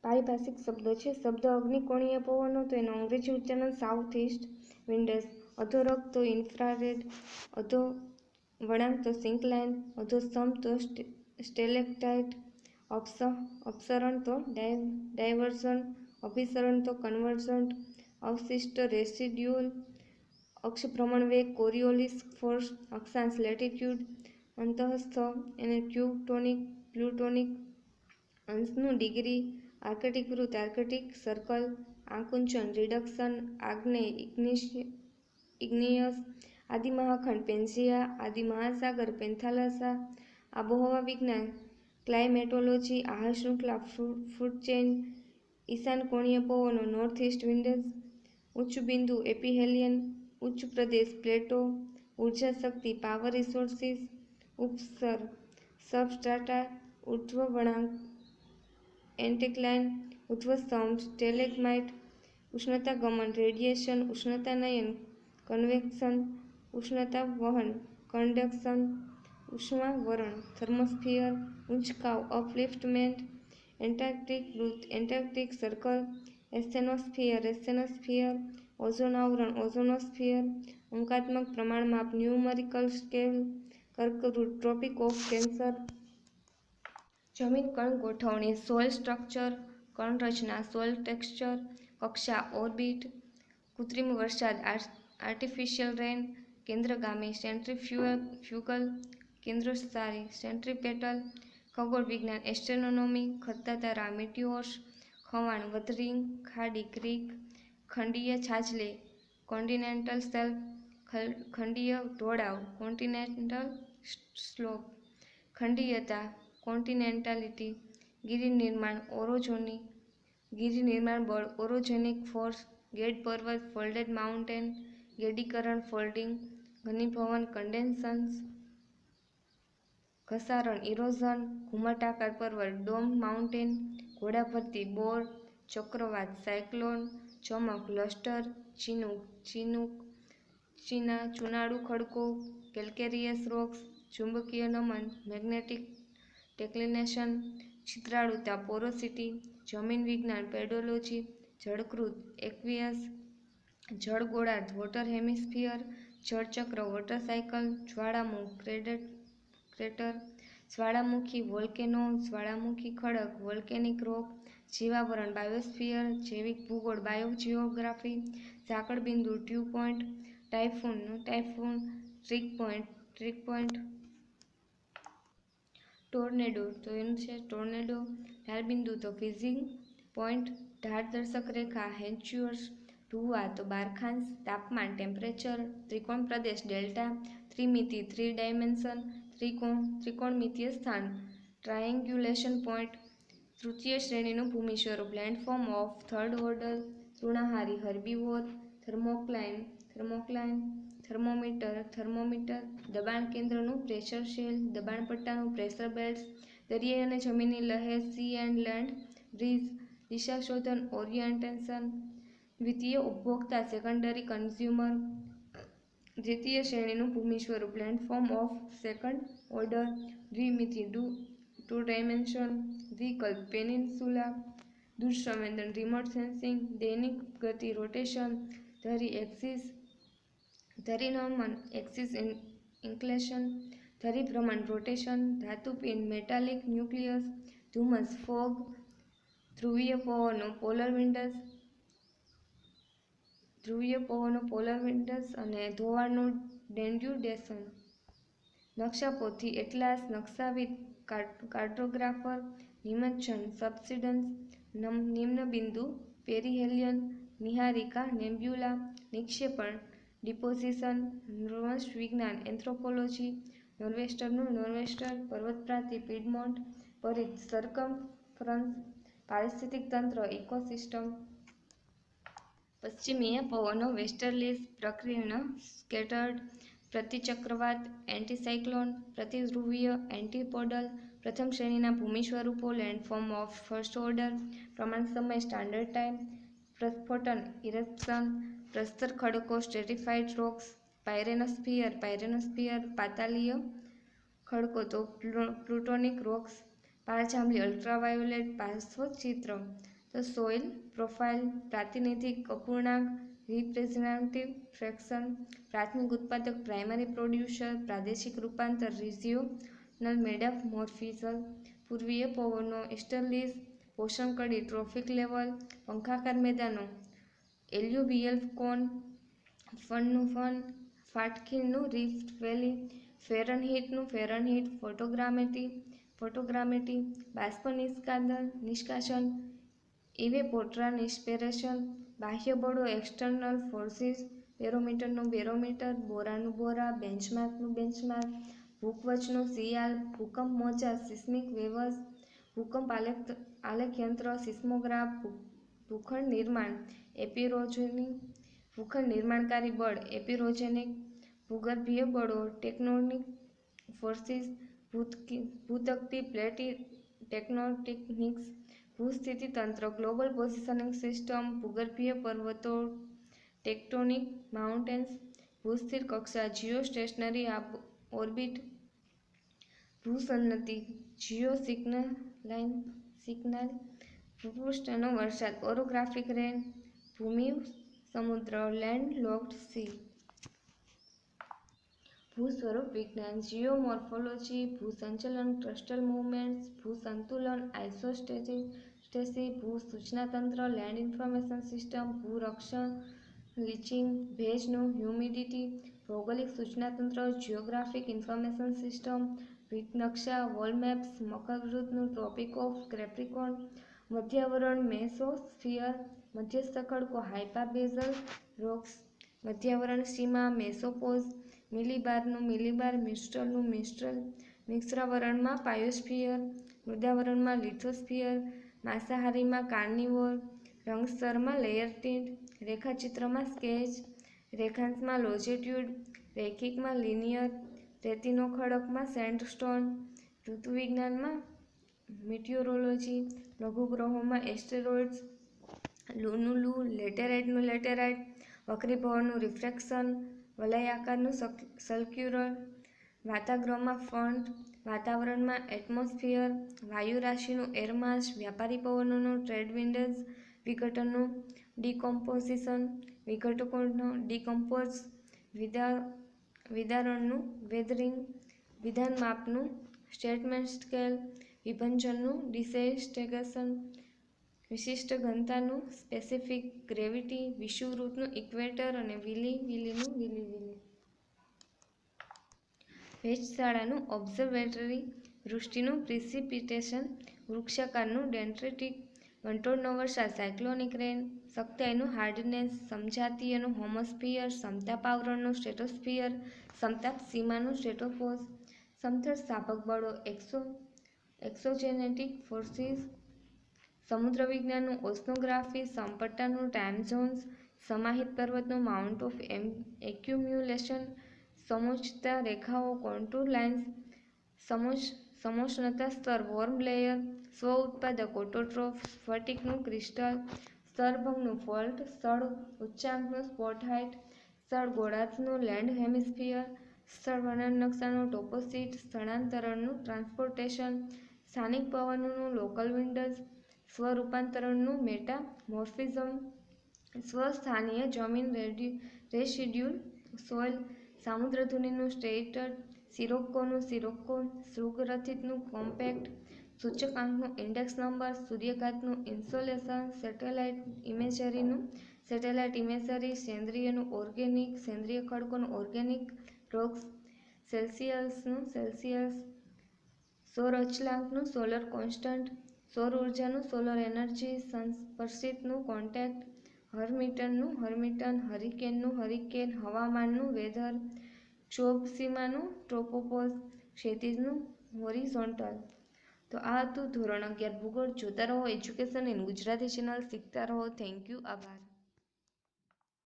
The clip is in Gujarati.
પારિભાષિક શબ્દો છે. શબ્દ અગ્નિકોણીય પવનો તો એનું અંગ્રેજી ઉચ્ચારણ સાઉથ ઇસ્ટ વિન્ડ્સ. અધોરક તો ઇન્ફ્રારેડ. અધો વળાંક તો સિંકલાઇન. અધોસમ તો સ્ટેલેક્ટાઇટ. અપસરણ તો ડાયવર્ઝન. અભિસરણ તો કન્વર્જન્ટ. અવશિષ્ટ રેસિડ્યુઅલ. અક્ષભ્રમણ વેગ કોરિયોલિસ ફોર્સ. અક્ષાંશ લેટિટ્યુડ. અંતઃસ્થ એને પ્લુટોનિક. અંશનું ડિગ્રી. આર્કટિક વૃત્ત આર્કટિક સર્કલ. આકુંચન રિડક્શન. આગ્નેય ઇગ્નિયસ. આદિમહાખંડ પેન્જિયા. આદિમહાસાગર પેન્થાલસા. આબોહવા વિજ્ઞાન ક્લાઇમેટોલોજી. આહાર શૃંખલા ફૂડ ચેઇન. ઈશાન કોણીય પવનો નોર્થ ઇસ્ટ વિન્ડ્સ. ઉચ્ચ બિંદુ એપિહેલિયન. ઉચ્ચ પ્રદેશ પ્લેટો. ઉર્જા શક્તિ પાવર રિસોર્સિસ. ઉપસર સબસ્ટ્રાટા. ઉર્ધ્વ વળાંક એન્ટિક્લાઇન. ઉર્ધ્વસ્તંભ સ્ટેલેગ્માઇટ. ઉષ્ણતા ગમન રેડિયેશન. ઉષ્ણતાનયન કન્વેક્શન. ઉષ્ણતા વહન કન્ડક્શન. ઉષ્માવરણ થર્મોસ્ફિયર. ઊંચકાવ અપલિફ્ટમેન્ટ. એન્ટાર્કટિક વૃત્ત એન્ટાર્કટિક સર્કલ. એસ્થેનોસ્ફિયર. ઓઝોન આવરણ ઓઝોનોસ્ફિયર. અંકાત્મક પ્રમાણમાપ ન્યુમરિકલ સ્કેલ. કર્કવૃત્ત ટ્રોપિક ઓફ કેન્સર. જમીન કણ ગોઠવણી સોઇલ સ્ટ્રક્ચર. કણ રચના સોઇલ ટેક્સચર. કક્ષા ઓર્બિટ. કૃત્રિમ વરસાદ આર્ટિફિશિયલ રેન. કેન્દ્રગામી સેન્ટ્રીફ્યુગલ. કેન્દ્રસ્થાયી સેન્ટ્રીપેટલ. ખગોળ વિજ્ઞાન એસ્ટ્રોનોમી. ખરતા તારા મીટિયોર્સ. ખવાણ વથરિંગ ખાડી ક્રીક. ખંડીય છાજલી કોન્ટિનેન્ટલ શેલ્ફ. ખંડીય ઢોળાવ કોન્ટિનેન્ટલ સ્લોપ. ખંડીયતા કોન્ટિનેન્ટાલિટી. ગિરિનિર્માણ ગિરિનિર્માણ બળ ઓરોજેનિક ફોર્સ. ગેડ પર્વત ફોલ્ડેડ માઉન્ટેન. ગેડીકરણ ફોલ્ડિંગ. ઘનીભવન કન્ડેન્સન્સ. ઘસારણ ઇરોઝન. ઘુમ્મટાકાર પર્વત ડોમ માઉન્ટેન. ઘોડાભરતી બોર. ચક્રવાત સાયક્લોન. ચમક લસ્ટર. ચિનુક ચુનાળુ ખડકો. કેલ્કેરિયસ રોક્સ. ચુંબકીય નમન મેગ્નેટિક ટેક્લિનેશન. છિદ્રાળુતા પોરોસિટી. જમીન વિજ્ઞાન પેડોલોજી. જળકૃત એક્વિયસ. જળ ગોળાર્ધ વોટર હેમિસ્ફિયર. જળચક્ર વોટર સાયકલ. જ્વાળામુખ ક્રેટર. જ્વાળામુખી વોલ્કેનો. જ્વાળામુખી ખડક વોલ્કેનિક રોક. જીવાવરણ બાયોસ્ફિયર. જૈવિક ભૂગોળ બાયોજિયોગ્રાફી. ઝાકળ બિંદુ dew point. Typhoon trick point. Tornado તો એનું છે ટોર્નેડો. ઢાળ બિંદુ તો ફ્રીઝિંગ પોઇન્ટ. ઢાળ દર્શક રેખા હેન્ચ્યુઅર્સ. ધુવા તો બારખાંશ. તાપમાન ટેમ્પરેચર. ત્રિકોણ પ્રદેશ ડેલ્ટા. ત્રિમિતિ 3 ડાયમેન્શન. ત્રિકોણમિતિય સ્થાન ટ્રાયેંગ્યુલેશન પોઇન્ટ. તૃતીય શ્રેણીનું ભૂમિ સ્વરૂપ landform of third order. તૃણાહારી હર્બીવોર. Thermometer. દબાણ કેન્દ્રનું પ્રેશર સેલ. દબાણ પટ્ટાનું પ્રેશર બેલ્ટ્સ. દરિયાઈ અને જમીનની લહેર સી એન્ડ લેન્ડ બ્રીઝ. દિશાશોધન ઓરિએન્ટેશન. દ્વિતીય ઉપભોક્તા સેકન્ડરી કન્ઝ્યુમર. દ્વિતીય શ્રેણીનું ભૂમિ સ્વરૂપ લેન્ડફોર્મ ઓફ સેકન્ડ ઓર્ડર. દ્વિમિતિ 2 ડાયમેન્શન. દ્વિકલ્પ પેનિન્સુલા. દૂરસંવેદન રિમોટ સેન્સિંગ. દૈનિક ગતિ રોટેશન. ધરી એક્સિસ. ધરી નમન એક્સિસ ઇન્ક્લેશન. ધરી ભ્રમણ રોટેશન. ધાતુપિંડ મેટાલિક ન્યુક્લિયસ. ધુમ્મસ ફોગ. ધ્રુવીય પવનો પોલર વિન્ડ્સ અને ધોવાણનું ડેન્ડ્યુડેશન. નકશાપોથી એટલાસ. નકશાવિદ કાર્ટોગ્રાફર. નિમજ્જન સબસિડન્સ. નિમ્ન બિંદુ પેરિહેલિયન. નિહારિકા નેબ્યુલા. નિક્ષેપણ ડિપોઝિશન. નોર્વસ વિજ્ઞાન એન્થ્રોપોલોજી. નોર્વેસ્ટર પર્વતપ્રાંતિ પીડમોન્ટ. પરિઘ સરકમફરન્સ. પારિસ્થિતિક તંત્ર ઇકોસિસ્ટમ. પશ્ચિમીય પવનો વેસ્ટર્લીઝ. પ્રકીર્ણ સ્કેટર્ડ. પ્રતિચક્રવાત એન્ટીસાયક્લોન. પ્રતિધ્રુવીય એન્ટીપોડલ. પ્રથમ શ્રેણીના ભૂમિ સ્વરૂપો લેન્ડફોર્મ ઓફ ફર્સ્ટ ઓર્ડર. પ્રમાણ સમય સ્ટાન્ડર્ડ ટાઇમ. પ્રસ્ફોટન ઇરપ્શન. પ્રસ્તર ખડકો સ્ટ્રેટિફાઇડ રોક્સ. પાયરેનોસ્ફિયર. પાતાલીય ખડકો તો પ્લુટોનિક રોક્સ. પારજાંબલી અલ્ટ્રાવાયોલેટ પાર્શ્વચિત્ર. તો સોઇલ પ્રોફાઇલ, પ્રાતિનિધિક અપૂર્ણાંક, રિપ્રેઝેન્ટેટિવ ફ્રેક્શન, પ્રાથમિક ઉત્પાદક પ્રાઇમરી પ્રોડ્યુસર, પ્રાદેશિક રૂપાંતર રિજિયોનલ મેટામોર્ફિઝમ, પૂર્વીય પવનો ઇસ્ટર્લીઝ, પોષણ કડી ટ્રોફિક લેવલ, પંખાકાર મેદાનો એલ્યુવિયલ કોન, ફનનું ફન, ફાટખીણનું રિફ્ટ વેલી, ફેરનહીટનું ફેરનહીટ ફોટોગ્રામેટ્રી, બાષ્પ નિષ્કાશન, ઇવેપોટ્રાન્સપિરેશન, બાહ્ય બળો એક્સટર્નલ ફોર્સિસ, બેરોમીટરનું બેરોમીટર, બોરાનું બોરા, બેન્ચમાર્કનું બેન્ચમાર્ક, ભૂકવચનું સિયાલ, ભૂકંપ મોજા સિસ્મિક વેવ્સ, ભૂકંપ આલેખયંત્ર સિસ્મોગ્રાફ, ભૂખંડ નિર્માણ ભૂખંડ નિર્માણકારી બળ એપિરોજેનિક, ભૂગર્ભીય બળો ટેક્ટોનિક ફોર્સિસ, ભૂતકતી પ્લેટ ટેક્ટોનિક્સ, ભૂસ્થિતિતંત્ર ગ્લોબલ પોઝિશનિંગ સિસ્ટમ, ભૂગર્ભીય પર્વતો ટેક્ટોનિક માઉન્ટેન્સ, ભૂસ્થિર કક્ષા જીઓસ્ટેશનરી ઓર્બિટ, ભૂસંનતિ જીઓસિગ્નલ, ભૂપૃષ્ઠનો વરસાદ ઓરોગ્રાફિક રેન, ભૂમિ સમુદ્ર લેન્ડ લોક્ડ સી, ભૂસ્વરૂપ વિજ્ઞાન જીઓમોર્ફોલોજી, ભૂસંચલન ક્રસ્ટલ મૂવમેન્ટ્સ, ભૂસંતુલન આઇસોસ્ટેસી, ભૂસૂચનાતંત્ર લેન્ડ ઇન્ફોર્મેશન સિસ્ટમ, ભૂરક્ષણ લીચિંગ, ભેજનું હ્યુમિડિટી, ભૌગોલિક સૂચનાતંત્ર જિયોગ્રાફિક ઇન્ફોર્મેશન સિસ્ટમ, રીતનકશા વોલ મેપ્સ, મકરવૃત્તનું ટ્રોપિક ઓફ કેપ્રિકોર્ન, મધ્યાવરણ મેસોસ્ફિયર, મધ્યસ્થ ખડકો હાઇપાબેઝલ રોક્સ, મધ્યાવરણ સીમા મેસોપોઝ, મિલીબારનું મિલીબાર, મિસ્ટ્રલનું મિસ્ટ્રલ, મિશ્રાવરણમાં પાયોસ્ફિયર, મૃદાવરણમાં લિથોસ્ફિયર, માંસાહારીમાં કાર્નિવોર, રંગસ્તરમાં લેયર ટિન્ટ, રેખાચિત્રમાં સ્કેચ, રેખાંશમાં લોજિટ્યુડ, રૈખિકમાં લિનિયર, રેતીનો ખડકમાં સેન્ડસ્ટોન, ઋતુવિજ્ઞાનમાં મીટિયોરોલોજી, લઘુગ્રહોમાં એસ્ટેરોઇડ્સ, લૂનું લૂ, લેટેરાઇટનું લેટેરાઇટ, વક્રીભવનનું રિફ્રેક્શન, વલયાકારનું સર્ક્યુલર, વાતાગ્રહમાં ફ્રન્ટ, વાતાવરણમાં એટમોસ્ફિયર, વાયુ રાશિનું એરમાસ, વ્યાપારી પવનોનું ટ્રેડવિન્ડ્સ, વિઘટનનું decomposition, વિઘટકોનું decompose, વિદારણનું weathering, વિધાનમાપનું statement scale, વિભંજનનું ડિસઇન્ટેગ્રેશન, વિશિષ્ટ ઘનતાનું સ્પેસિફિક ગ્રેવિટી, વિષુવવૃત્તનું ઇક્વેટર અને વિલી. વેધશાળાનું ઓબ્ઝર્વેટરી, વૃષ્ટિનું પ્રિસિપિટેશન, વૃક્ષાકારનું ડેન્ડ્રિટિક, વંટોળનો વરસાદ સાયક્લોનિક રેન, સખ્તાઈનું હાર્ડનેસ, સમજાતીયનું હોમોસ્ફિયર, સમતાપ આવરણનું સ્ટ્રેટોસ્ફિયર, સમતાપ સીમાનું સ્ટ્રેટોપોઝ, સમથળ સ્થાપક બળો એક્સોજેનેટિક ફોર્સિસ, સમુદ્ર વિજ્ઞાનનું ઓશનોગ્રાફી, સમપટ્ટાનું ટાઇમ ઝોન્સ, સમાહિત પર્વતનું માઉન્ટ ઓફ એક્યુમ્યુલેશન, સમોચ્ચતા રેખાઓ કોન્ટૂર લાઇન્સ, સમોષ્ણતા સ્તર વોર્મ લેયર, સ્વ ઉત્પાદક ઓટોટ્રોફ, સ્ફટિકનું ક્રિસ્ટલ, સ્તરભંગનું ફોલ્ટ, સ્થળ ઉચ્ચાંકનું સ્પોટ હાઇટ, સ્થળ ગોળાર્ધનું લેન્ડ હેમિસ્ફિયર, સ્થળ વર્ણન નકશાનું ટોપોસીટ, સ્થળાંતરણનું ટ્રાન્સપોર્ટેશન, સ્થાનિક પવનોનું લોકલ વિન્ડ્સ, સ્વરૂપાંતરણનું મેટામોર્ફિઝમ, સ્વસ્થાનીય જમીન રેસિડ્યુલ સોઇલ, સામુદ્રધુનીનું સ્ટ્રેઇટડ, સિરોક્કોનું સિરોક્કો, શૃંગરથિતનું કોમ્પેક્ટ, સૂચકાંકનું ઇન્ડેક્સ નંબર, સૂર્યઘાતનું ઇન્સોલેશન, સેટેલાઇટ ઇમેજરી, સેન્દ્રિયનું ઓર્ગેનિક, સેન્દ્રિય ખડકોનું ઓર્ગેનિક રોક્સ, સેલ્સિયસનું સેલ્સિયસ, સૌર અચલાંકનું સોલર કોન્સ્ટન્ટ, સૌર ઉર્જાનું સોલર એનર્જી, સંસ્પર્શિતનું કોન્ટેક્ટ, હર્મિટન, હરિકેનનું હરિકેન, હવામાનનું વેધર, ક્ષોભ સીમાનું ટ્રોપોપોઝ, ક્ષિતિજનું હોરિઝોન્ટલ. તો આ હતું ધોરણ 11 ભૂગોળ. જોતા રહો એજ્યુકેશન ઇન ગુજરાતી ચેનલ, શીખતા રહો. Thank you. આભાર.